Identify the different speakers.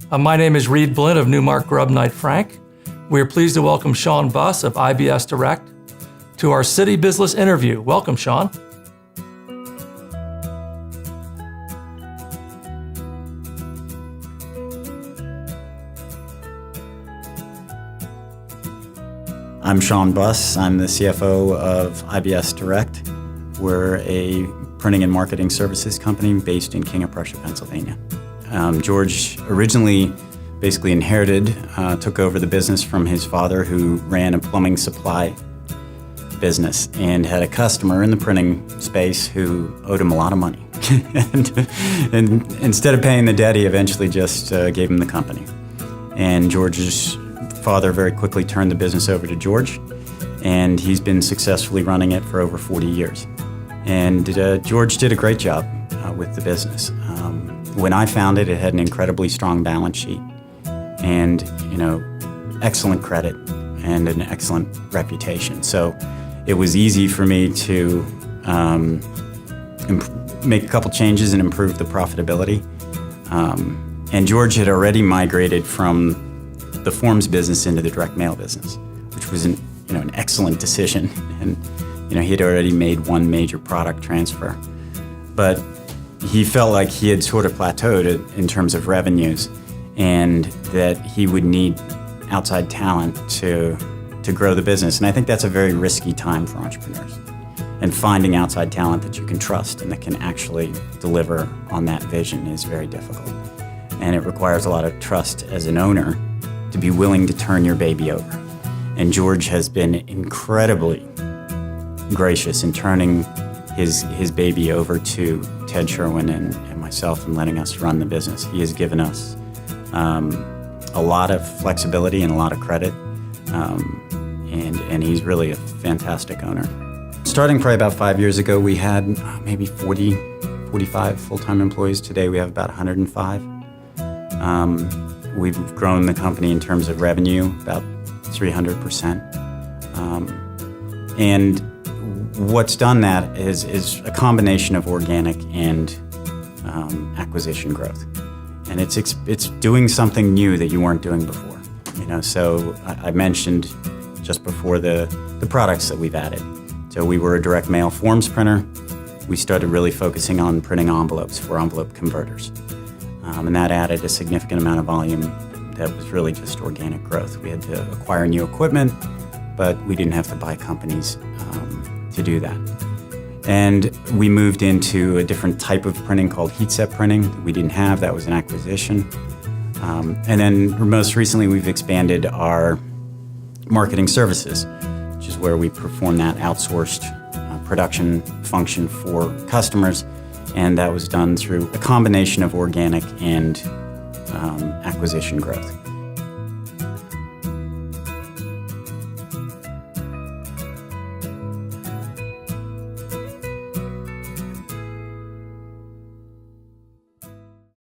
Speaker 1: My name is Reed Blinn of Newmark Grubb Knight Frank. We are pleased to welcome Shaun Buss of IBS Direct to our City Business interview. Welcome, Shaun.
Speaker 2: I'm Shaun Buss. I'm the CFO of IBS Direct. We're a printing and marketing services company based in King of Prussia, Pennsylvania. George originally basically inherited, took over the business from his father, who ran a plumbing supply business and had a customer in the printing space who owed him a lot of money. and instead of paying the debt, he eventually just gave him the company. And George's father very quickly turned the business over to George, and he's been successfully running it for over 40 years. And George did a great job with the business. When I found it, it had an incredibly strong balance sheet and, excellent credit and an excellent reputation. So it was easy for me to make a couple changes and improve the profitability. And George had already migrated from the forms business into the direct mail business, which was an excellent decision. And he had already made one major product transfer, but he felt like he had sort of plateaued in terms of revenues, and that he would need outside talent to grow the business. And I think that's a very risky time for entrepreneurs. And finding outside talent that you can trust and that can actually deliver on that vision is very difficult. And it requires a lot of trust as an owner to be willing to turn your baby over. And George has been incredibly gracious in turning his baby over to Ted Sherwin and myself and letting us run the business. He has given us a lot of flexibility and a lot of credit, and he's really a fantastic owner. Starting probably about 5 years ago, we had maybe 45 full-time employees. Today we have about 105. We've grown the company in terms of revenue about 300%. And what's done that is a combination of organic and acquisition growth. And it's doing something new that you weren't doing before. So I mentioned just before the products that we've added. So we were a direct mail forms printer. We started really focusing on printing envelopes for envelope converters. And that added a significant amount of volume that was really just organic growth. We had to acquire new equipment, but we didn't have to buy companies to do that. And we moved into a different type of printing called heat set printing that we didn't have. That was an acquisition. And then most recently, we've expanded our marketing services, which is where we perform that outsourced production function for customers. And that was done through a combination of organic and acquisition growth.